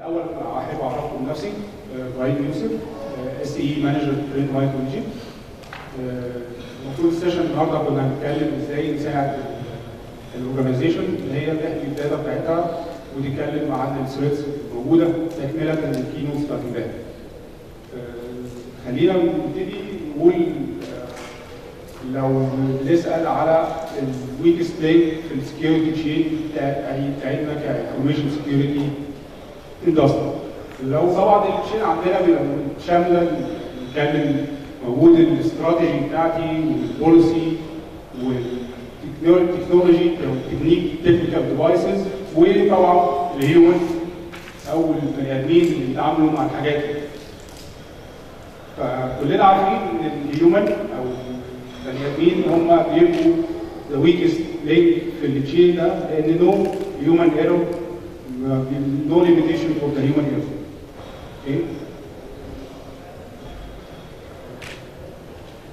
الاول احب اعرفكم بنفسي. ابراهيم يوسف، اس اي مانجر ترند مايكرو ايجيبت. المفروض السيشن النهارده كنا هنتكلم ازاي نساعد الاورجنايزيشن اللي هي تحكي الداتا بتاعتها وتتكلم عن الثريتس الموجوده تكمله للكينوتس بتاعت امبارح. خلينا نبتدي نقول لو بنسال على الويكست لينك في السكيورتي تشين بتاعتنا كانفورميشن سكيورتي اندستري. لو طبعا التشين عندنا بيبقى شامله نتكلم موجود الاستراتيجي بتاعتي والبوليسي والتكنولوجي تكنيك تكنيكال ديفايسز وطبعا الهيومن او البني ادمين اللي بيتعاملوا مع الحاجات دي. فكلنا عارفين ان الهيومن او البني ادمين هم بيبقوا ذا ويكست لينك في التشين ده، لان نو هيومن ايرور، نو ليميتيشن فور ذا هيومن ايرور. اوكي؟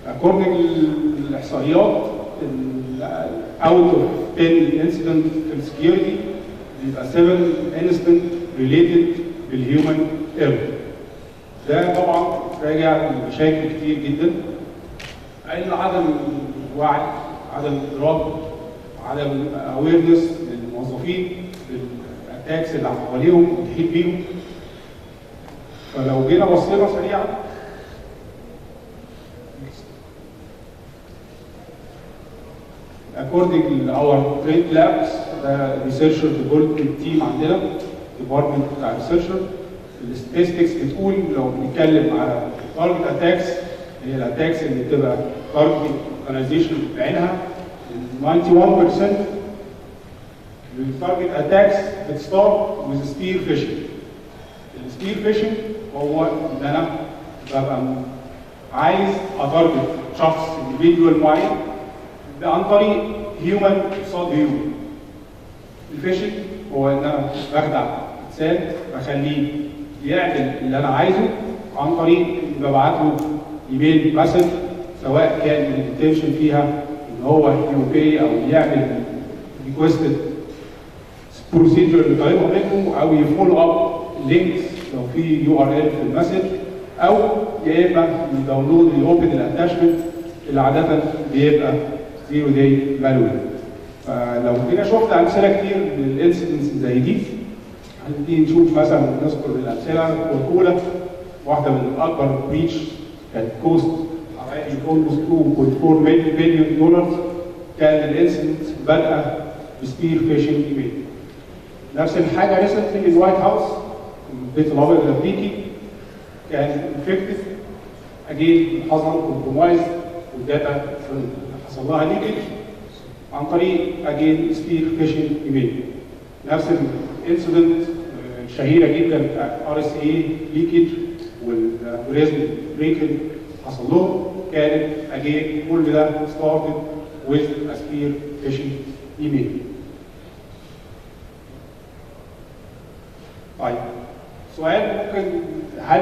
according للاحصائيات out of 10 incident في السكيورتي بيبقى 7 incident related بالهيومن ايرور. ده طبعا راجع لمشاكل كتير جدا، عدم وعي، عدم ادراك، عدم اويرنس للموظفين بالاتاكس اللي حواليهم وتحيط بيهم. فلو جينا بصينا سريعا according to our trade labs، ده researcher development team عندنا department بتاع researcher. الستاتستكس بتقول لو بنتكلم على target attacks، هي الاتاكس اللي بتبقى target organization بعينها، 91% التارجت اتاكس بتستارت with spear phishing. السبير فيشنج هو ان انا ببقى عايز اتارجت شخص individual معين عن طريق هيومن قصاد هيومن. الفيشنج هو ان انا بخدع انسان بخليه يعمل اللي انا عايزه عن طريق اني ببعت له ايميل مسج، سواء كان الانتنشن فيها ان هو يوبي او يعمل ريكوستد بروسيجر اللي طالبها منه، او يفولو اب لينكس لو في يو ار ال في المسج، او يا اما يداونلود يوبن الاتاشمنت اللي عاده بيبقى 0 داي مالوي. فلو جينا شفنا امثله كتير للانسيدنتس زي دي، هنبتدي نشوف مثلا نذكر الامثله. كوكولا واحده من اكبر بريتش كانت كوست حوالي اولموست 2.4 مليون دولار. كان الانسيدنت بادئه بسبير فيشنج ايميل. نفس الحاجه ريسنتلي الوايت هاوس البيت الابيض الامريكي كان انفكتد اجين، حصل كومبرومايز والداتا حصل لها ليكج عن طريق اجين سبير فيشنج ايميل. نفس الانسيدنت الشهيره جدا بتاعت ار اس اي ليكج والريزم بريكن حصل لهم، كانت اجين كل ده ستارتد ويز سبير فيشنج ايميل. طيب سؤال ممكن، هل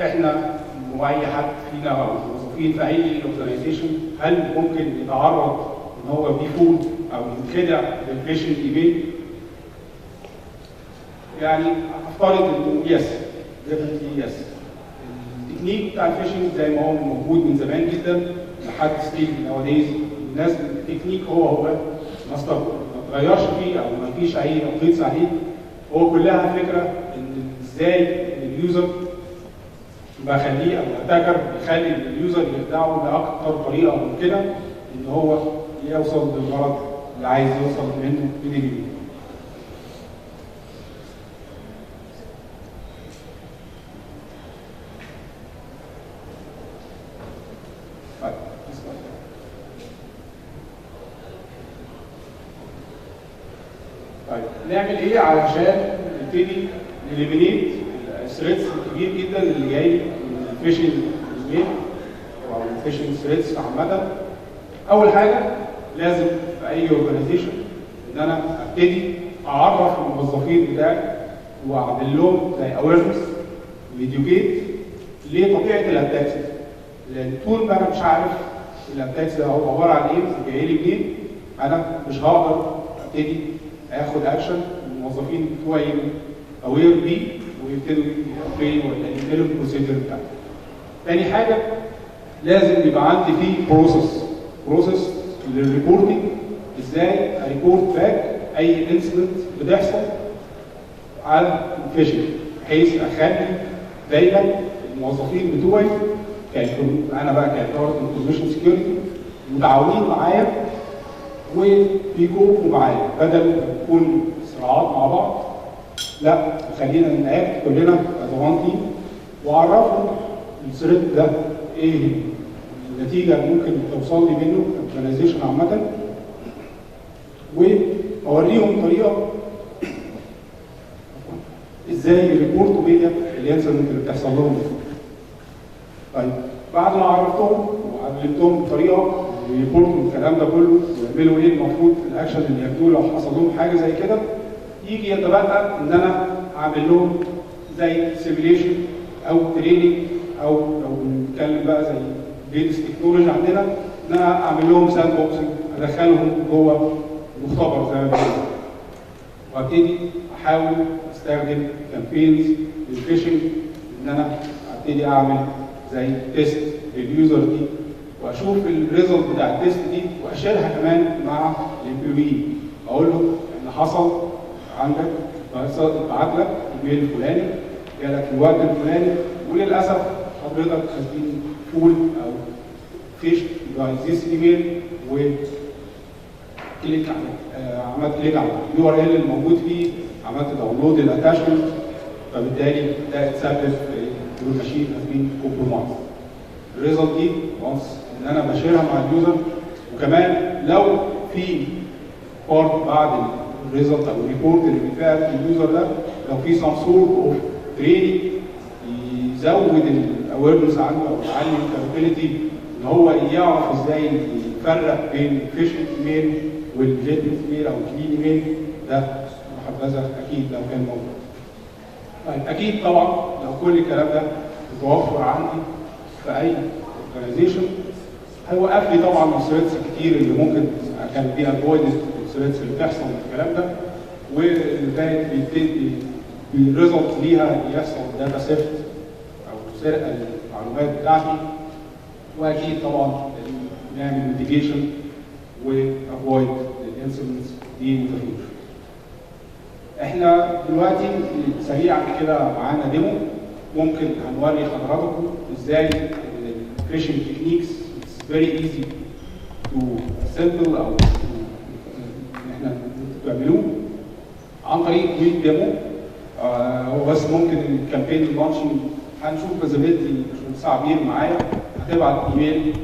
احنا واي حد فينا او موظفين في اي اورجنايزيشن هل ممكن يتعرض ان هو بيفول او يتخدع بالفيشنج ايميل؟ يعني افترض انه يس، ديفنتلي يس. التكنيك بتاع الفيشنج زي ما هو موجود من زمان جدا لحد ستيل نواديز، الناس التكنيك هو ما اتغيرش فيه او ما فيش اي ابديتس عليه. هو كلها فكره ان ازاي اليوزر بخليه او الاتاكر بيخلي اليوزر يخدعه باكثر طريقه ممكنه ان هو يوصل للغرض اللي عايز يوصل منه من اليوزر. طيب نعمل ايه علشان نبتدي نليمينيت الثريتس الكبير جدا اللي جاي من الفيشنج ايميل او الفيشنج ثريتس عامه؟ اول حاجه لازم في اي اورجنايزيشن ان انا ابتدي اعرف الموظفين بتاعي واعمل لهم زي اويرنس واديوكيت لطبيعه الاتاكس، لان طول ما انا مش عارف الاتاكس ده هو عباره عن ايه وجاي لي منين، انا مش هقدر ابتدي اخد اكشن. الموظفين بتوعي اوير بيه ويبتدوا يقروا ولا يعملوا البروسيجر بتاعهم. تاني حاجه لازم يبقى عندي فيه بروسيس للريبورتنج، ازاي اريبورت باك اي انسيدنت بتحصل على الفيشنج، بحيث اخلي دايما الموظفين بتوعي انا بقى كاداره انفورميشن سكيورتي متعاونين معايا وبيجوا معايا، بدل ما نكون صراعات مع بعض لا خلينا نتعاقد كلنا از وان تيم واعرفهم الثريت ده ايه النتيجه ممكن توصل لي منه اورجانيزيشن عامه، واوريهم طريقه ازاي يريبورتوا بيا الانسيدنت اللي بتحصل لهم. طيب بعد ما عرفتهم وعلمتهم طريقه يريبورتوا الكلام ده كله ويعملوا ايه المفروض الاكشن اللي ياخدوه لو حصل لهم حاجه زي كده، يجي يتبقى ان انا اعمل لهم زي سيميليشن او تريننج، او لو بنتكلم بقى زي بيدس تكنولوجي عندنا ان انا اعمل لهم ساند بوكسنج، ادخلهم جوه مختبر زي ما بيقولوا، وابتدي احاول استخدم كامبينز للفيشنج ان انا ابتدي اعمل زي تيست لليوزر دي واشوف الريزلت بتاع التيست دي واشيرها كمان مع الامبلوي، اقول له ان حصل عندك بعت لك ايميل الفلاني جالك في الوقت الفلاني وللاسف حضرتك خدتين فول او فيش باي ذيس ايميل وكليك عملت كليك على اليو ار ال الموجود فيه، عملت داونلود الاتاشمنت، فبالتالي ده اتسبب في يور ماشين هاز بين كومبرومايز. الريزلت دي وانس ان انا بشيرها مع اليوزر، وكمان لو في بارت بعد الريزلت او الريبورت اللي بيتبعت لليوزر ده لو في سم سورت اوف تريننج يزود الاويرنس عنده او يعلي الكابابيلتي ان هو يعرف ازاي يفرق بين الفيشنج ايميل والليجيتمت ايميل او الكلين ايميل، ده محبذا اكيد لو كان موجود. طيب اكيد طبعا لو كل الكلام ده متوفر عندي في اي اورجانيزيشن هيوقف لي طبعا الثريتس كتير اللي ممكن كان بيها افويدد الثريتس اللي بتحصل من الكلام ده، والباقي بيبتدي بالريزلت ليها يحصل داتا سيفت او سرقه المعلومات بتاعتي، واكيد طبعا نعمل ميتيجيشن وافويد الانسيدنتس دي ان ذا فيوتشر. احنا دلوقتي سريعا كده معانا ديمو ممكن هنوري حضراتكم ازاي الفيشنج تكنيكس اتس فيري ايزي تو اسمبل او ان احنا تعملوه عن طريق كويك ديمو. هو بس ممكن الكامبين اللانشنج هنشوف فيزابيلتي مش عبير معايا، هتبعت ايميل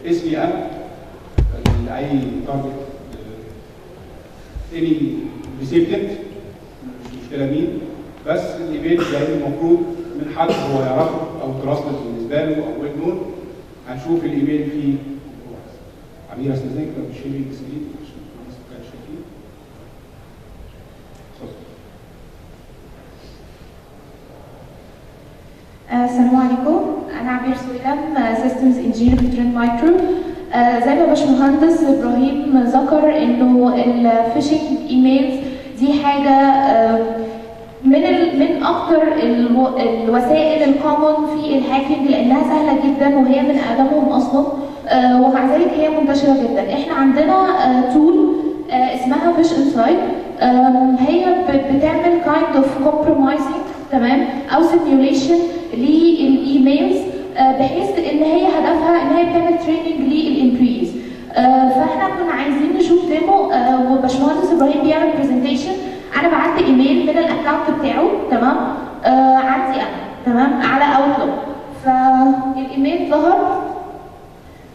باسمي انا لاي تارجت اني ريسيبتد مش مشكله مين، بس الايميل جاي المفروض من حد هو يعرفه او تراستد بالنسبه له او ويب نود. هنشوف الايميل فيه عمير استاذنك لو شيرينج سكرين عشان الناس ما كانتش شايفين. السلام عليكم، انا عبير سويلم سيستمز انجينير في ترند مايكرو. زي ما باشمهندس ابراهيم ذكر انه الفيشنج ايميلز دي حاجه من اكتر الوسائل الكومن في الهاكينج لانها سهله جدا وهي من اقدمهم اصلا، ومع ذلك هي منتشره جدا. احنا عندنا تول اسمها فيش انسايد، هي بتعمل كايند اوف كومبرومايزنج تمام او سيميوليشن للايميلز، بحيث ان هي هدفها ان هي بتعمل تريننج للامبلويز. فاحنا كنا عايزين نشوف ديمو، وباشمهندس ابراهيم بيعمل برزنتيشن. انا بعت ايميل من الاكونت بتاعه تمام، عندي انا تمام على اوتلوك، فالايميل ظهر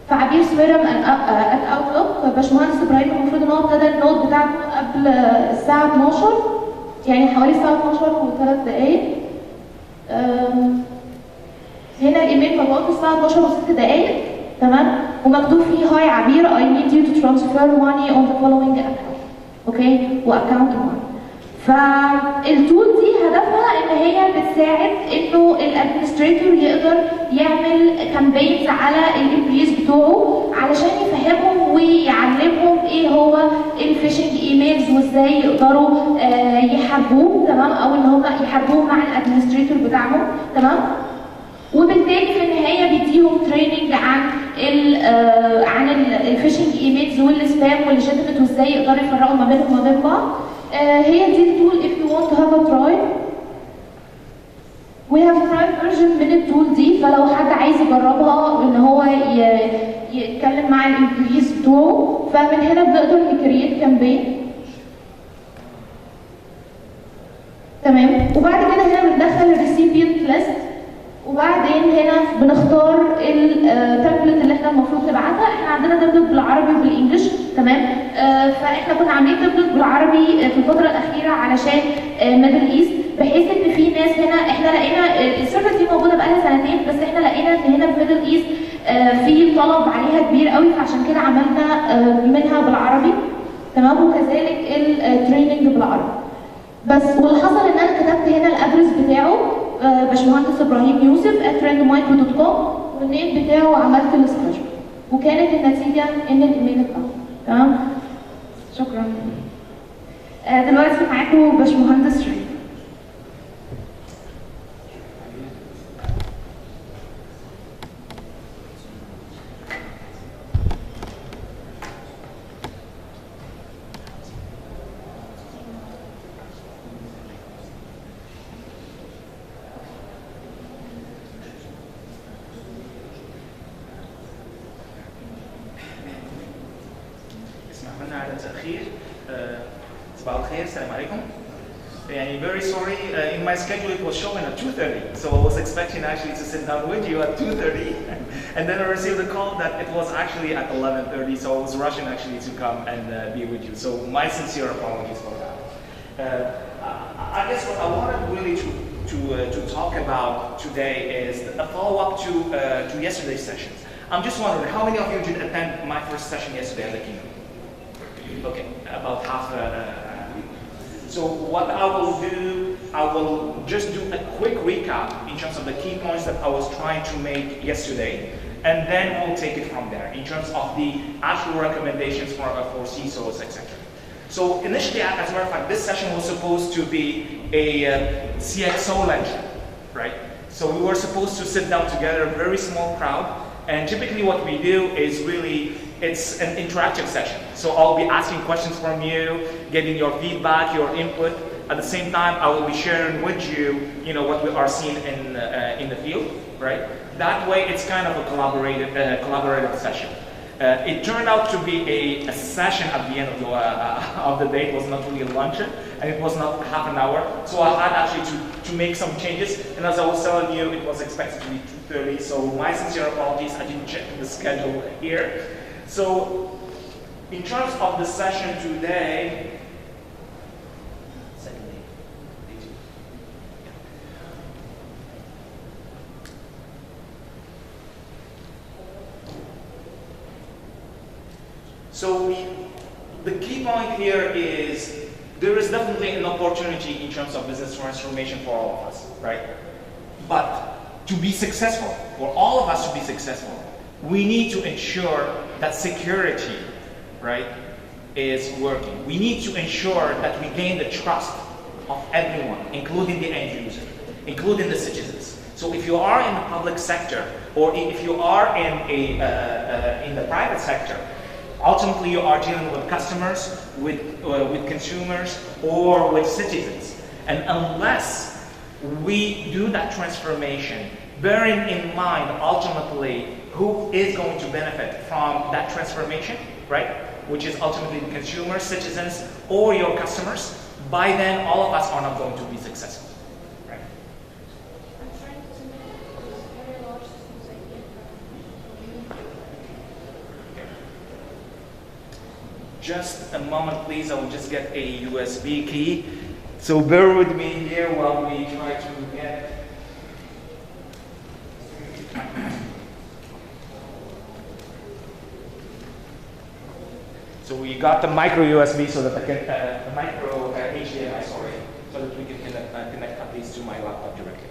في عبير سويرم ات اوتلوك. باشمهندس ابراهيم المفروض ان هو ابتدى النوت بتاعته قبل الساعه 12، يعني حوالي الساعه 12 و3 دقائق. هنا الايميل مبعوث الساعه 12 و6 دقائق تمام، ومكتوب فيه هاي عبير I need you to transfer money on the following account. اوكي، واكونت 1. فالتول دي هدفها ان هي بتساعد انه الادمنستريتور يقدر يعمل كامبينز على الامبلويز بتوعه علشان يفهمهم ويعلمهم ايه هو الفيشنج ايميلز وازاي يقدروا يحاربوه، تمام، او ان هم يحاربوه مع الادمنستريتور بتاعهم، تمام. وبالتالي في النهايه بيديهم تريننج عن الفيشنج ايميلز والسبام والليجيتمت وازاي يقدروا يفرقوا ما بينهم وما بين بعض. هي دي التول if you want to have a try. we have prime version من التول دي، فلو حد عايز يجربها ان هو يتكلم مع الامبلويز بتوعه، فمن هنا بنقدر نكريت كامبين، تمام. وبعد كده هنا بندخل الريسيبينت ليست، وبعدين هنا بنختار التمبلت اللي احنا المفروض نبعتها. احنا عندنا تمبلت بالعربي وبالانجلش، تمام. فاحنا كنا عاملين تمبلت بالعربي في الفتره الاخيره علشان ميدل ايست، بحيث ان في ناس هنا احنا لقينا السيرفر دي موجوده بقالها سنتين، بس احنا لقينا ان هنا في ميدل ايست في طلب عليها كبير قوي، فعشان كده عملنا منها بالعربي، تمام، وكذلك التريننج بالعربي. بس واللي حصل ان انا كتبت هنا الادرس بتاعه باشمهندس ابراهيم يوسف @trendmicro.com، والنيم بتاعه عملت السكراشر، وكانت النتيجه ان الايميل اتبعت، تمام. شكرا. دلوقتي معاكم باشمهندس شريف. صباح الخير، السلام عليكم. يعني very sorry, in my schedule it was showing at 2:30, so I was expecting actually to sit down with you at 2:30, and then I received a call that it was actually at 11:30, so I was rushing actually to come and be with you. So my sincere apologies for that. I guess what I wanted really to talk about today is a follow-up to yesterday's sessions. I'm just wondering, how many of you did attend my first session yesterday at the keynote? Okay, about half. So what I will do, I will just do a quick recap in terms of the key points that I was trying to make yesterday, and then we'll take it from there in terms of the actual recommendations for CISOs, etc. So initially, as a matter of fact, this session was supposed to be a CXO lecture, right? So we were supposed to sit down together, a very small crowd, and typically what we do is really, it's an interactive session. So I'll be asking questions from you, getting your feedback, your input. At the same time, I will be sharing with you, what we are seeing in the field, right? That way, it's kind of a collaborative session. It turned out to be a session at the end of the day. It was not really a luncheon, and it was not half an hour. So I had actually to make some changes. And as I was telling you, it was expected to be 2:30. So my sincere apologies. I didn't check the schedule here. So in terms of the session today, so the key point here is there is definitely an opportunity in terms of business transformation for all of us, right? But to be successful, for all of us to be successful, we need to ensure that security, right, is working. We need to ensure that we gain the trust of everyone, including the end user, including the citizens. So if you are in the public sector, or if you are in the private sector, ultimately you are dealing with customers, with consumers, or with citizens. And unless we do that transformation, bearing in mind ultimately who is going to benefit from that transformation, right? Which is ultimately the consumers, citizens, or your customers, by then all of us are not going to be successful, right? Just a moment, please. I will just get a USB key. So bear with me here while we try to get. So we got the micro USB so that I can, the micro HDMI, sorry, so that we can connect at least to my laptop directly.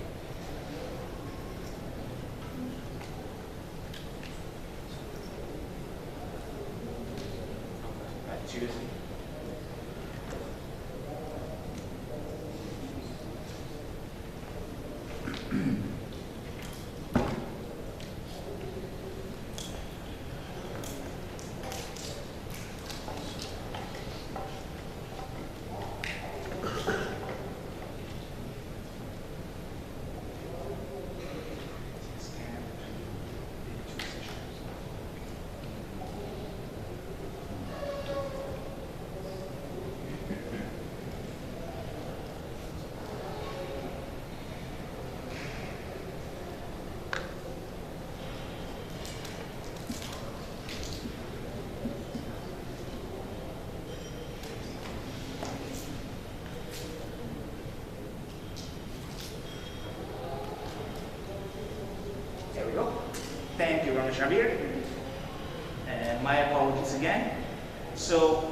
Right, USB. beard. And my apologies again. So,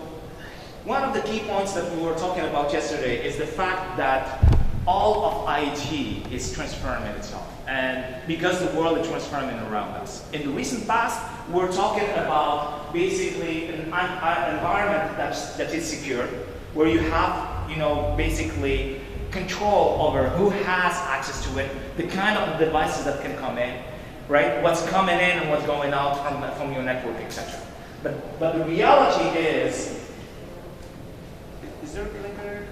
one of the key points that we were talking about yesterday is the fact that all of IT is transforming itself. And because the world is transforming around us. In the recent past, we're talking about basically an environment that is secure, where you have, basically control over who has access to it, the kind of devices that can come in, right? What's coming in and what's going out from your network, etc. But the reality is there a clicker?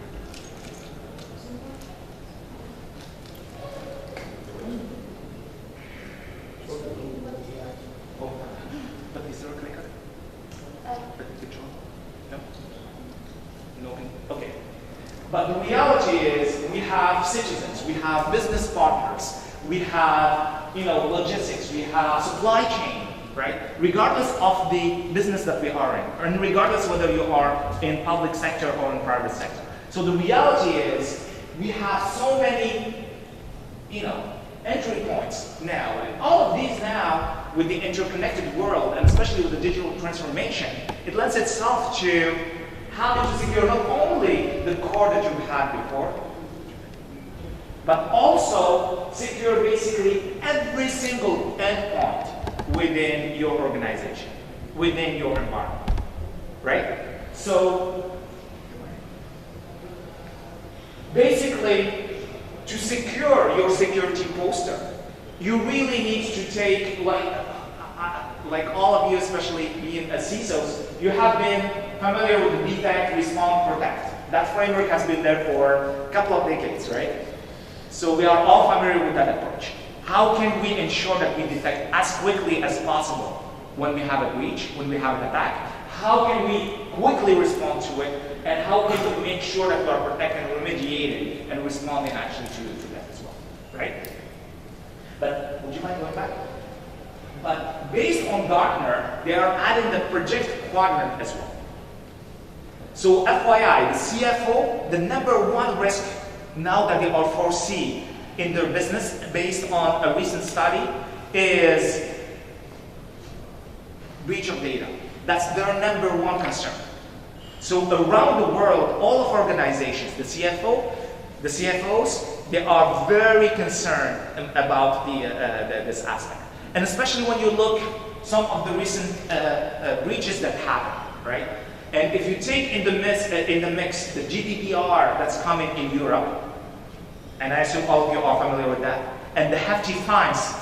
Oh, but is there a clicker? No? No. Okay. But the reality is we have citizens, we have business partners, we have logistics, we have supply chain, right? Regardless of the business that we are in, and regardless whether you are in public sector or in private sector. So the reality is we have so many, entry points now, and all of these now with the interconnected world, and especially with the digital transformation, it lends itself to how to secure not only the core that you had before, but also secure basically every single endpoint within your organization, within your environment, right? So basically, to secure your security posture, you really need to take, like all of you, especially being CISOs, you have been familiar with the detect, respond, protect. That framework has been there for a couple of decades, right? So we are all familiar with that approach. How can we ensure that we detect as quickly as possible when we have a breach, when we have an attack? How can we quickly respond to it? And how can we make sure that we are protecting, remediating, and responding actually to that as well, right? But would you mind going back? But based on Gartner, they are adding the project quadrant as well. So FYI, the CFO, the #1 risk now that they are foresee in their business based on a recent study is breach of data. That's their #1 concern. So around the world, all of organizations, the CFOs, they are very concerned about this aspect. And especially when you look some of the recent breaches that happened, right? And if you take in the mix the GDPR that's coming in Europe, and I assume all of you are familiar with that, and the hefty fines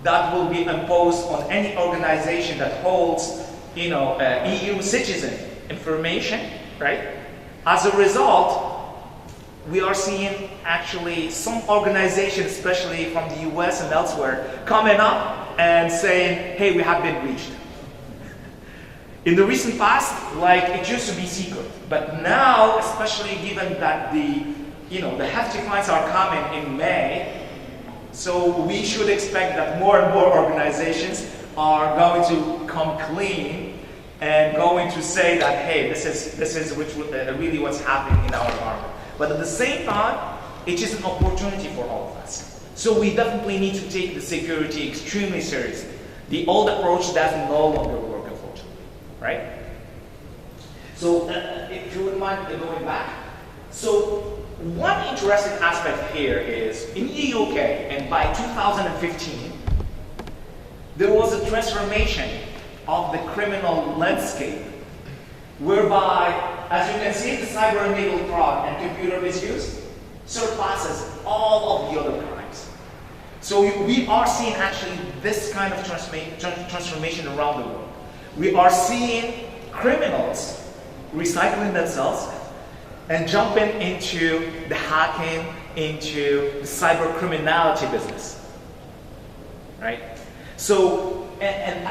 that will be imposed on any organization that holds, EU citizen information, right? As a result, we are seeing actually some organizations, especially from the US and elsewhere, coming up and saying, hey, we have been breached. In the recent past, it used to be secret, but now, especially given that the hefty fines are coming in May, so we should expect that more and more organizations are going to come clean and going to say that, hey, this is really what's happening in our environment. But at the same time, it is an opportunity for all of us. So we definitely need to take the security extremely seriously. The old approach doesn't no longer work, unfortunately, right? So if you wouldn't mind going back. So one interesting aspect here is, in the UK, and by 2015, there was a transformation of the criminal landscape, whereby, as you can see, the cyber-enabled fraud and computer misuse surpasses all of the other crimes. So we are seeing actually this kind of transformation around the world. We are seeing criminals recycling themselves and jumping into the hacking, into the cyber criminality business, right? So, and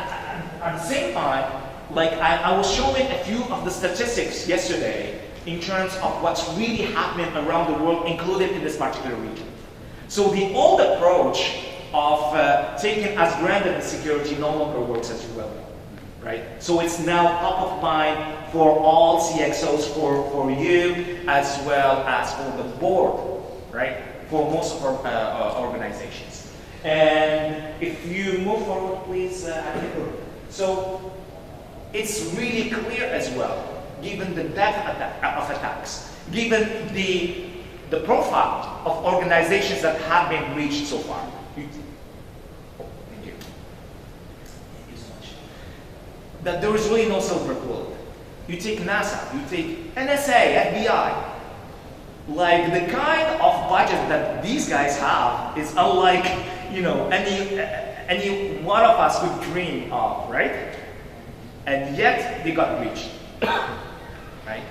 at the same time, I was showing a few of the statistics yesterday in terms of what's really happening around the world, included in this particular region. So the old approach of taking as granted the security no longer works as well, right? So it's now top of mind for all CXOs, for you, as well as for the board, right? For most of our organizations. And if you move forward, please, so it's really clear as well, given the depth of attacks, given the profile of organizations that have been reached so far. Thank you. Thank you so much. That there is really no silver bullet. You take NASA, you take NSA, FBI. Like the kind of budget that these guys have is unlike, you know, any one of us could dream of, right? And yet they got reached, right?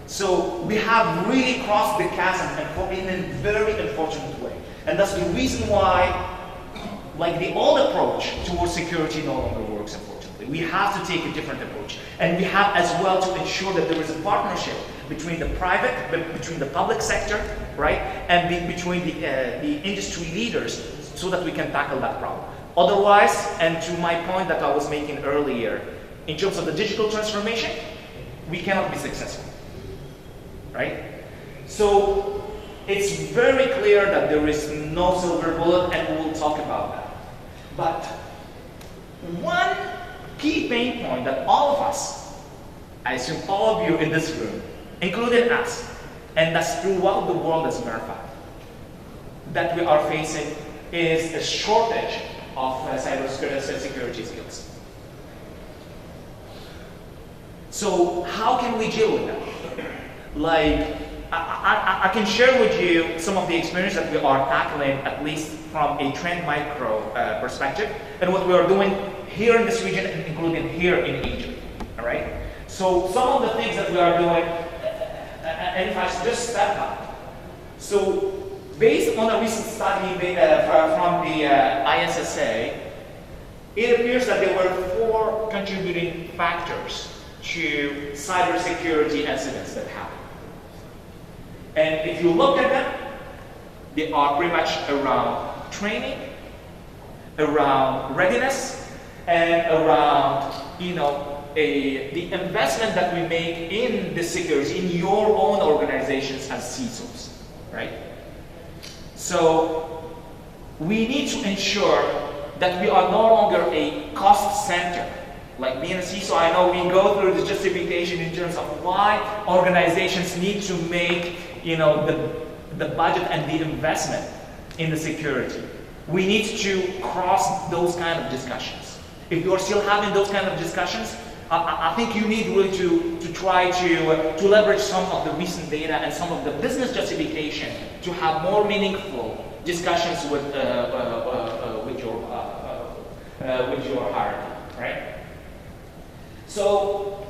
So we have really crossed the chasm and in a very unfortunate way. And that's the reason why, like the old approach towards security no longer works, unfortunately. We have to take a different approach. And we have as well to ensure that there is a partnership between the private, between the public sector, right? And between the industry leaders so that we can tackle that problem. Otherwise, and to my point that I was making earlier, in terms of the digital transformation, we cannot be successful, right? So it's very clear that there is no silver bullet, and we'll talk about that. But one key pain point that all of us, I assume all of you in this room, including us, and that's throughout the world as a matter of fact, that we are facing is a shortage of cybersecurity skills. So how can we deal with that? Like, I can share with you some of the experience that we are tackling, at least from a TrendMicro perspective, and what we are doing here in this region, including here in Egypt, all right? So some of the things that we are doing, and if I just step back. So based on a recent study from the ISSA, it appears that there were 4 contributing factors to cybersecurity incidents that happen. And if you look at them, they are pretty much around training, around readiness, and around, you know, the investment that we make in the security in your own organizations as CISOs, right? So we need to ensure that we are no longer a cost center. Like being a CISO, I know we go through the justification in terms of why organizations need to make, you know, the budget and the investment in the security. We need to cross those kind of discussions. If you are still having those kind of discussions, I think you need really to try to leverage some of the recent data and some of the business justification to have more meaningful discussions with your hierarchy, right? So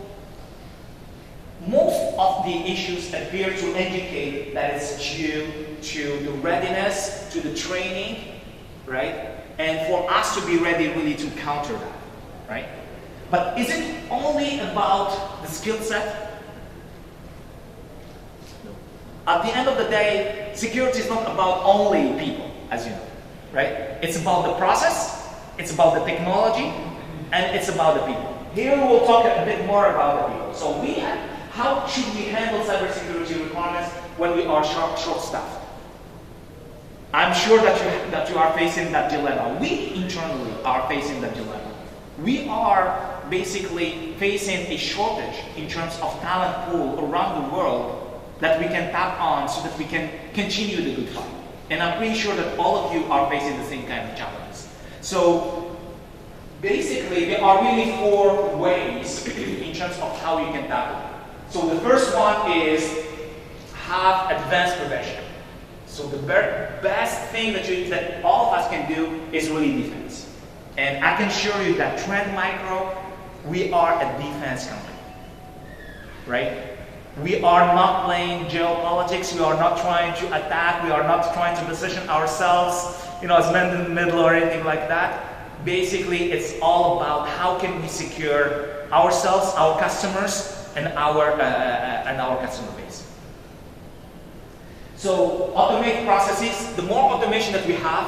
most of the issues appear to indicate that it's due to the readiness, to the training, right? And for us to be ready really to counter that, right? But is it only about the skill set? No. At the end of the day, security is not about only people, as you know, right? It's about the process, it's about the technology, and it's about the people. Here we'll talk a bit more about the people. So how should we handle cybersecurity requirements when we are short-staffed? I'm sure that you are facing that dilemma. We internally are facing that dilemma. We are basically facing a shortage in terms of talent pool around the world that we can tap on so that we can continue the good fight. And I'm pretty sure that all of you are facing the same kind of challenges. So basically, there are really 4 ways in terms of how you can tackle it. So the first one is have advanced prevention. So the very best thing that all of us can do is really defense. And I can assure you that TrendMicro, we are a defense company, right? We are not playing geopolitics. We are not trying to attack. We are not trying to position ourselves, you know, as men in the middle or anything like that. Basically, it's all about how can we secure ourselves, our customers, and our customer base. So automate processes. The more automation that we have,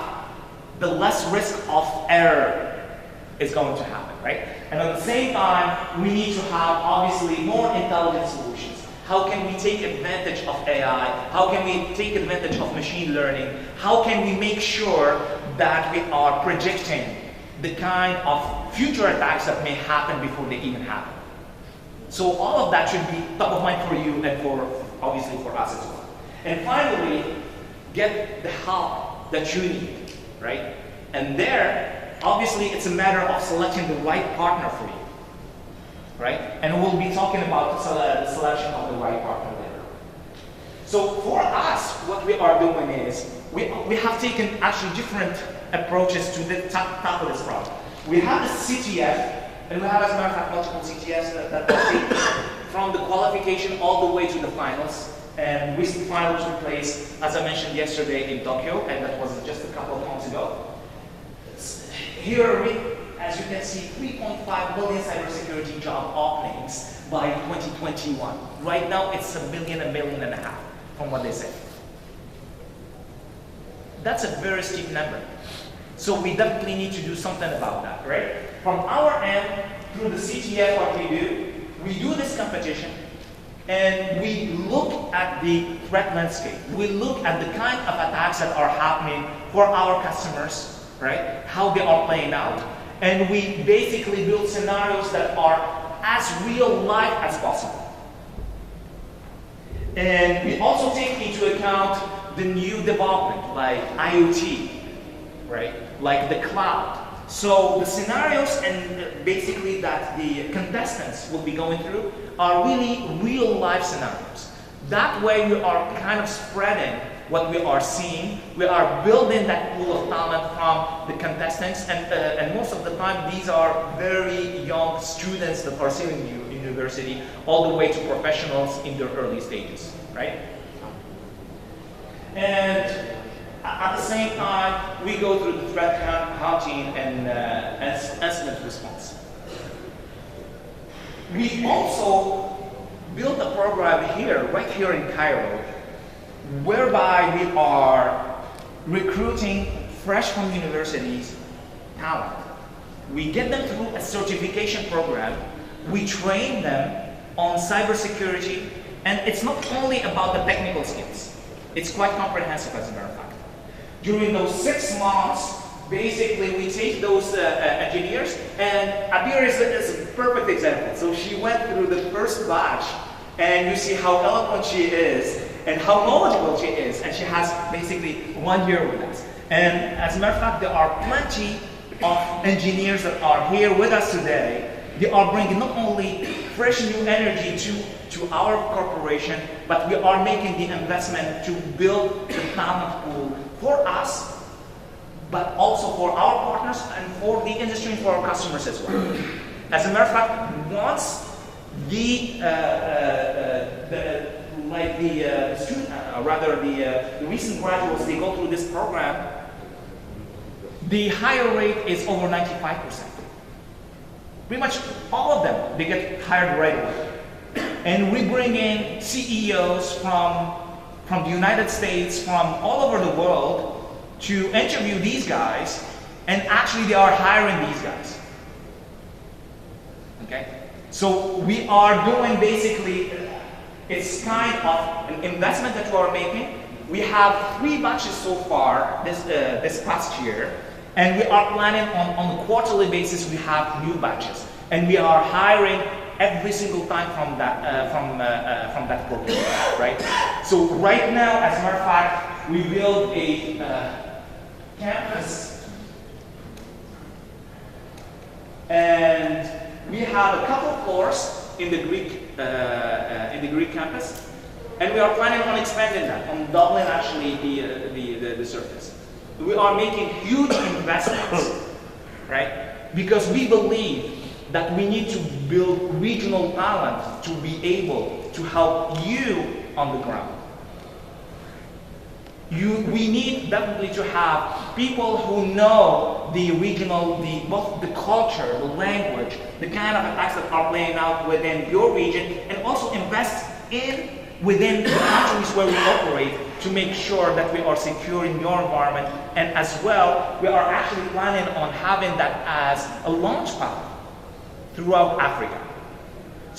the less risk of error is going to happen, right? And at the same time, we need to have obviously more intelligent solutions. How can we take advantage of AI? How can we take advantage of machine learning? How can we make sure that we are projecting the kind of future attacks that may happen before they even happen? So all of that should be top of mind for you and for, obviously, for us as well. And finally, get the help that you need, right? And there, obviously, it's a matter of selecting the right partner for you, right? And we'll be talking about the selection of the right partner later. So for us, what we are doing is, we have taken actually different approaches to the top of this project. We have the CTF, and we have, as a matter of fact, multiple CTFs that take from the qualification all the way to the finals. And recent finals took place, as I mentioned yesterday, in Tokyo, and that was just a couple of months ago. Here, as you can see, 3.5 million cybersecurity job openings by 2021. Right now, it's a million and a half, from what they say. That's a very steep number. So we definitely need to do something about that, right? From our end, through the CTF, what we do this competition, and we look at the threat landscape. We look at the kind of attacks that are happening for our customers, right? How they are playing out. And we basically build scenarios that are as real life as possible. And we also take into account the new development like IoT, right? Like the cloud. So the scenarios and basically that the contestants will be going through are really real life scenarios. That way we are kind of spreading what we are seeing. We are building that pool of talent from the contestants, and most of the time these are very young students that are still in university, all the way to professionals in their early stages, right? And at the same time, we go through the threat hunting and incident response. We also built a program here, right here in Cairo, whereby we are recruiting fresh from universities talent. We get them through a certification program. We train them on cybersecurity, and it's not only about the technical skills. It's quite comprehensive, as a matter of fact. During those 6 months, basically we take those engineers, and Abir is a perfect example. So she went through the first batch, and you see how eloquent she is, and how knowledgeable she is, and she has basically 1 year with us. And as a matter of fact, there are plenty of engineers that are here with us today. They are bringing not only fresh new energy to our corporation, but we are making the investment to build the talent pool for us, but also for our partners and for the industry and for our customers as well. As a matter of fact, once the recent graduates, they go through this program, the hire rate is over 95%. Pretty much all of them, they get hired right away. And we bring in CEOs from the United States, from all over the world, to interview these guys, and actually they are hiring these guys. Okay? So we are doing basically, it's kind of an investment that we are making. We have 3 batches so far this past year, and we are planning on a quarterly basis we have new batches. And we are hiring every single time from that program, right? So right now, as a matter of fact, we build a campus, and we have a couple of floors in the Greek campus, and we are planning on expanding that, on doubling actually the surface. We are making huge investments, right? Because we believe that we need to build regional talent to be able to help you on the ground. We need definitely to have people who know the regional, both the culture, the language, the kind of attacks that are playing out within your region, and also invest within the countries where we operate to make sure that we are securing your environment. And as well, we are actually planning on having that as a launch pad throughout Africa.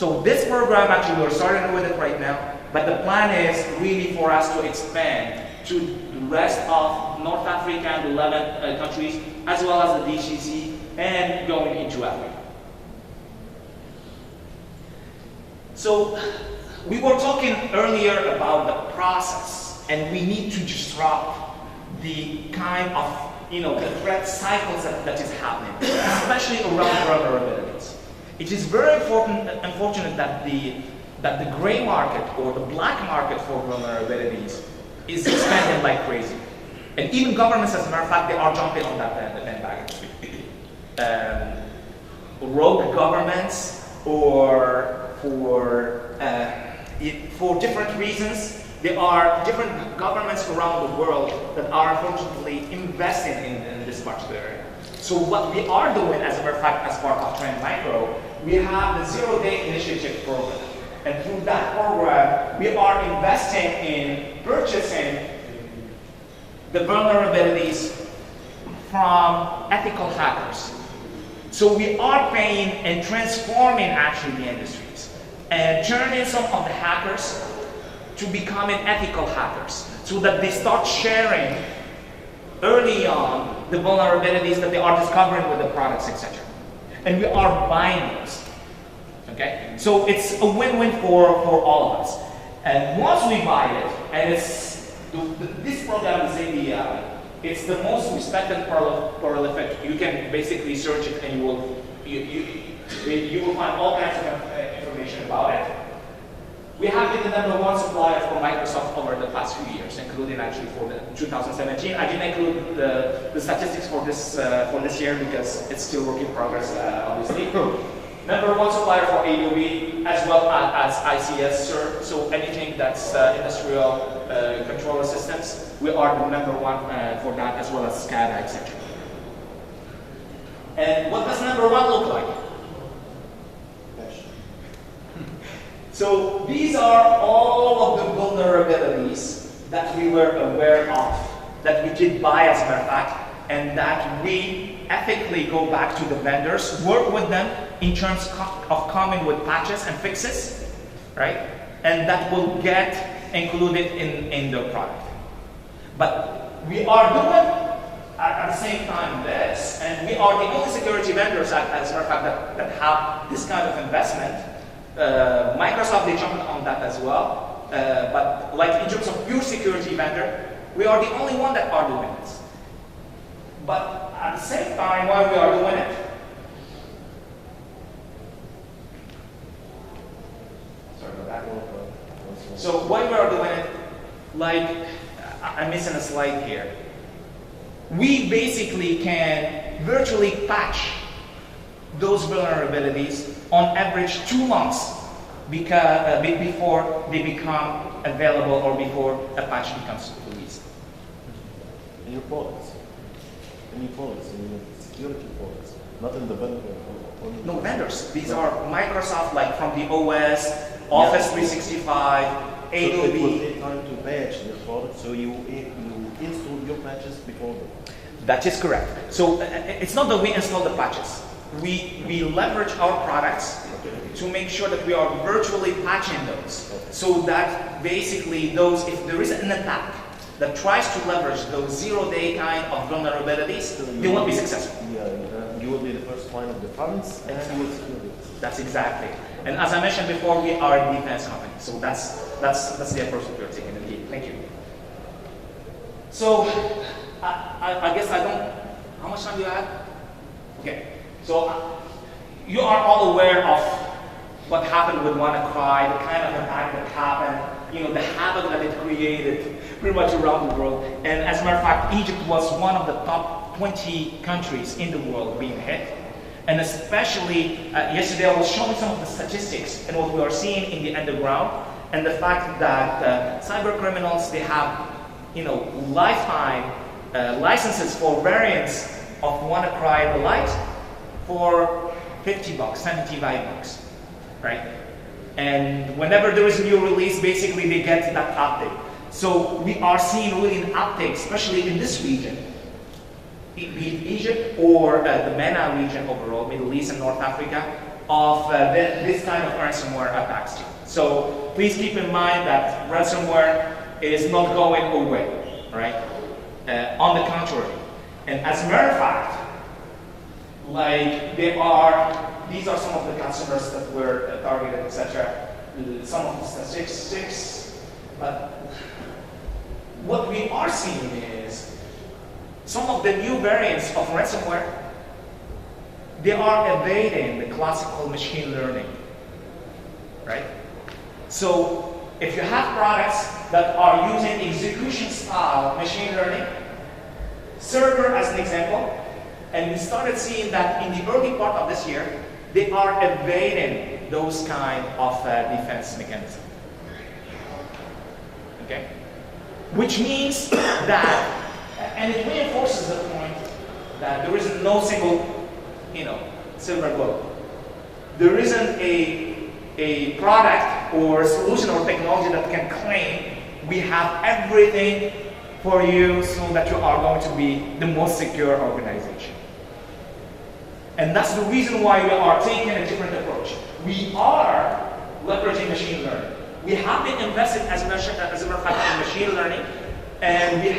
So this program, actually, we're starting with it right now, but the plan is really for us to expand to the rest of North Africa and the Levant countries, as well as the GCC, and going into Africa. So we were talking earlier about the process, and we need to disrupt the kind of, the threat cycles that is happening, especially around vulnerabilities. It is very unfortunate that the gray market or the black market for vulnerabilities is expanding like crazy. And even governments, as a matter of fact, they are jumping on that bandwagon. Rogue governments, or for different reasons, there are different governments around the world that are unfortunately investing in this particular area. So what we are doing, as a matter of fact, as part of TrendMicro, we have the Zero-Day Initiative program. And through that program, we are investing in purchasing the vulnerabilities from ethical hackers. So we are paying and transforming actually the industries and turning some of the hackers to becoming ethical hackers, so that they start sharing early on the vulnerabilities that they are discovering with the products, etc. And we are buying those. Okay? So it's a win-win for all of us. And once we buy it, and this program is it's the most respected prolific. You can basically search it, and you will find all kinds of information about it. We have been the #1 supplier for Microsoft over the past few years, including actually for the 2017. I didn't include the statistics for this year because it's still work in progress, obviously. #1 supplier for AWE, as well as ICS, so anything that's industrial controller systems, we are the #1 for that, as well as SCADA, etc. And what does #1 look like? So these are all of the vulnerabilities that we were aware of, that we did buy, as a matter of fact, and that we ethically go back to the vendors, work with them in terms of coming with patches and fixes, right? And that will get included in the product. But we are doing at the same time this, and we are the only security vendors, as a matter of fact, that have this kind of investment. Microsoft, they jumped on that as well. But like in terms of pure security vendor, we are the only one that are doing this. But at the same time, while we are doing it, sorry about that. So while we are doing it, like I'm missing a slide here. We basically can virtually patch those vulnerabilities on average 2 months before they become available or before a patch becomes released. In your products, in security products, not in the vendor. No, vendors. These are Microsoft, like from the OS, Office 365, So it will Adobe. take time to patch the product, so you install your patches before them. That is correct. So it's not that we install the patches. We leverage our products to make sure that we are virtually patching those, so that basically those, if there is an attack that tries to leverage those zero-day kind of vulnerabilities, they won't be successful. Yeah, you will be the first line of defense, and you will secure it. That's exactly. And as I mentioned before, we are a defense company, so that's the approach that we're taking. Indeed. Thank you. So I guess I don't. How much time do you have? Okay. So you are all aware of what happened with WannaCry, the kind of attack that happened, the havoc that it created pretty much around the world. And as a matter of fact, Egypt was one of the top 20 countries in the world being hit. And especially yesterday I was showing some of the statistics and what we are seeing in the underground, and the fact that cyber criminals, they have lifetime licenses for variants of WannaCry and the likes for $50, $75, right? And whenever there is a new release, basically they get that update. So we are seeing really an uptake, especially in this region, be it Egypt or the MENA region overall, Middle East and North Africa, of this kind of ransomware attacks too. So please keep in mind that ransomware is not going away, right? On the contrary. And as a matter of fact, like these are some of the customers that were targeted, etc. Some of the statistics, but what we are seeing is some of the new variants of ransomware, they are evading the classical machine learning, right? So if you have products that are using execution style machine learning, server as an example, and we started seeing that in the early part of this year, they are evading those kind of defense mechanisms. Okay? Which means that, and it reinforces the point that there isn't no single, silver bullet. There isn't a product or solution or technology that can claim we have everything for you so that you are going to be the most secure organization. And that's the reason why we are taking a different approach. We are leveraging machine learning. We have been invested as a matter of fact in machine learning, and we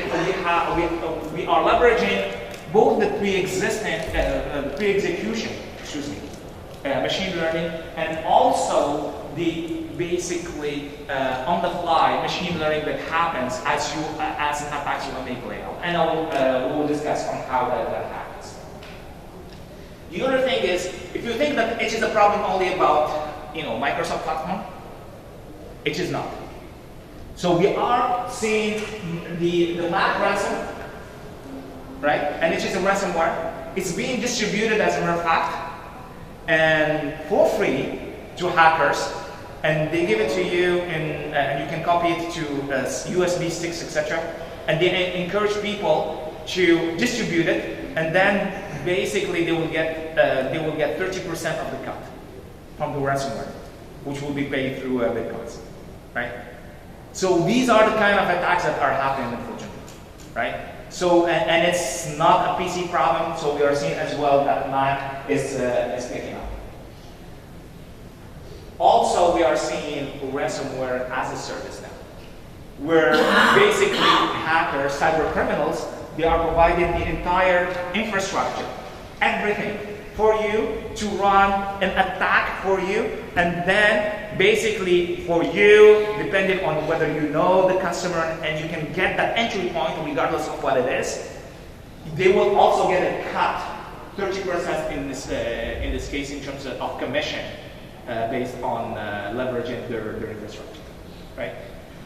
are leveraging both the pre-execution, machine learning, and also the basically on-the-fly machine learning that happens as an attack you may play out. And we will discuss on how that happens. The other thing is, if you think that it is a problem only about Microsoft platform, it is not. So we are seeing the Mac ransom, right? And it is a ransomware. It's being distributed as a matter of fact and for free to hackers, and they give it to you, and you can copy it to USB sticks, etc. And they encourage people to distribute it, and then basically they will get 30% of the cut from the ransomware, which will be paid through Bitcoins, right? So these are the kind of attacks that are happening, unfortunately, right? So and it's not a PC problem, so we are seeing as well that Mac is picking up. Also, we are seeing ransomware as a service now, where basically hackers, cyber criminals, they are providing the entire infrastructure, everything for you to run an attack for you, and then basically for you, depending on whether you know the customer and you can get that entry point regardless of what it is, they will also get a cut, 30% in this case in terms of commission based on leveraging their infrastructure, right?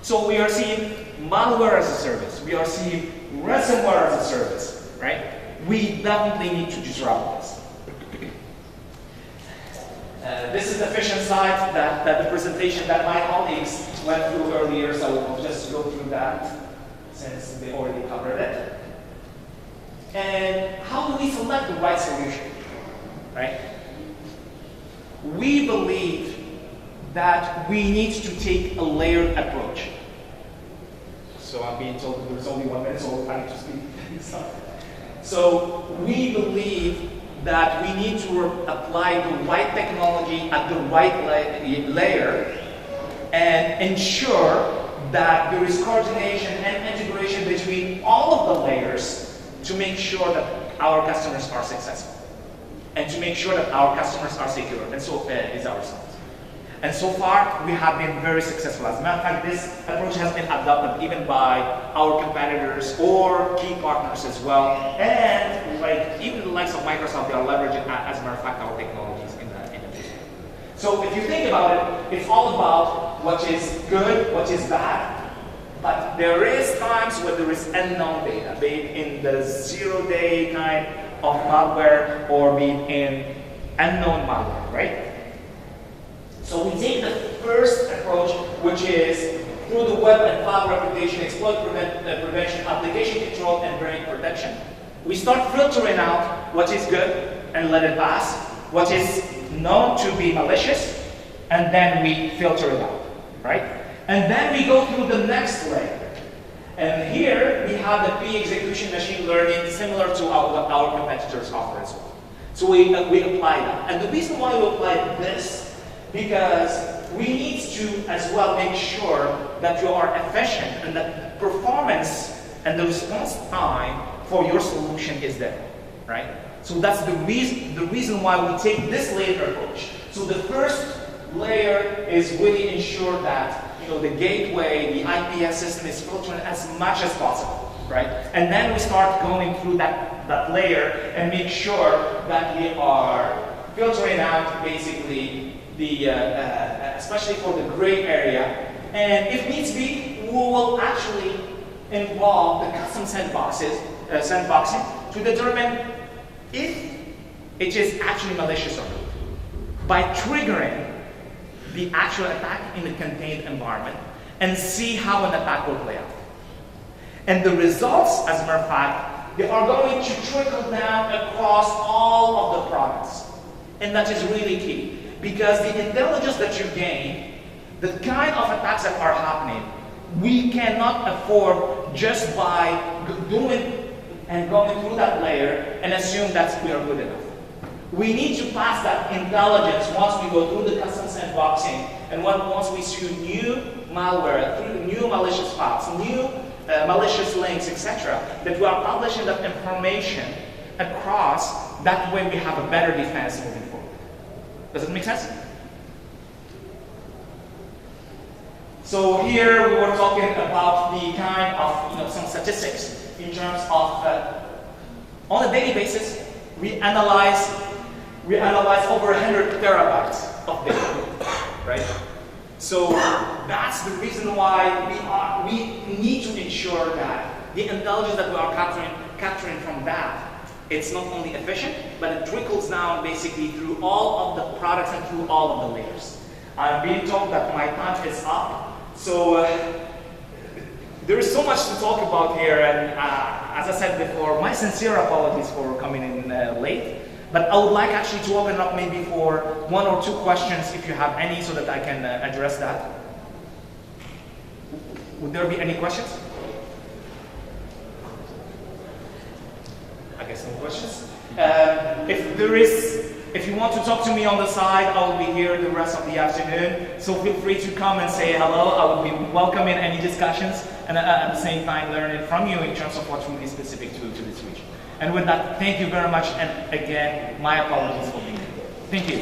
So we are seeing malware as a service. We are seeing ransomware as a service, right? We definitely need to disrupt this. This is the phishing site that the presentation that my colleagues went through earlier, so we'll just go through that since they already covered it. And how do we select the right solution, right? We believe that we need to take a layered approach. So I'm being told there's only 1 minute, so I need to speak. So we believe that we need to apply the right technology at the right layer and ensure that there is coordination and integration between all of the layers to make sure that our customers are successful and to make sure that our customers are secure, and so is ourselves. And so far, we have been very successful. As a matter of fact, this approach has been adopted even by our competitors or key partners as well. And like even the likes of Microsoft, they are leveraging, as a matter of fact, our technologies in the business. So if you think about it, it's all about what is good, what is bad. But there is times where there is unknown data, be it in the 0-day kind of malware or be it in unknown malware, right? So we take the first approach, which is through the web and cloud reputation, exploit prevention, application control, and variant protection. We start filtering out what is good and let it pass, what is known to be malicious, and then we filter it out, right? And then we go through the next layer. And here we have the pre-execution machine learning, similar to what our competitors offer as well. So we apply that. And the reason why we apply this, because we need to as well make sure that you are efficient and that performance and the response time for your solution is there, right? So that's the reason why we take this layer approach. So the first layer is really ensure that the gateway, the IPS system is filtering as much as possible, right? And then we start going through that layer and make sure that we are filtering out basically the, especially for the gray area. And if needs be, we will actually involve the custom sandboxing to determine if it is actually malicious or not, by triggering the actual attack in the contained environment and see how an attack will play out. And the results, as a matter of fact, they are going to trickle down across all of the products. And that is really key, because the intelligence that you gain, the kind of attacks that are happening, we cannot afford just by doing and going through that layer and assume that we are good enough. We need to pass that intelligence once we go through the custom sandboxing and once we see new malware, through new malicious files, new malicious links, etc., that we are publishing that information across. That way we have a better defense moving forward. Does it make sense? So here we were talking about the kind of some statistics in terms of on a daily basis we analyze over 100 terabytes of data, right? So that's the reason why we need to ensure that the intelligence that we are capturing from that, it's not only efficient, but it trickles down basically through all of the products and through all of the layers. I'm being told that my time is up, so there is so much to talk about here, and as I said before, my sincere apologies for coming in late. But I would like actually to open up maybe for 1 or 2 questions if you have any, so that I can address that. Would there be any questions? I guess no questions. If you want to talk to me on the side, I will be here the rest of the afternoon. So feel free to come and say hello. I will be welcoming any discussions and at the same time learning from you in terms of what's really specific to this region. And with that, thank you very much, and again, my apologies for being here. Thank you.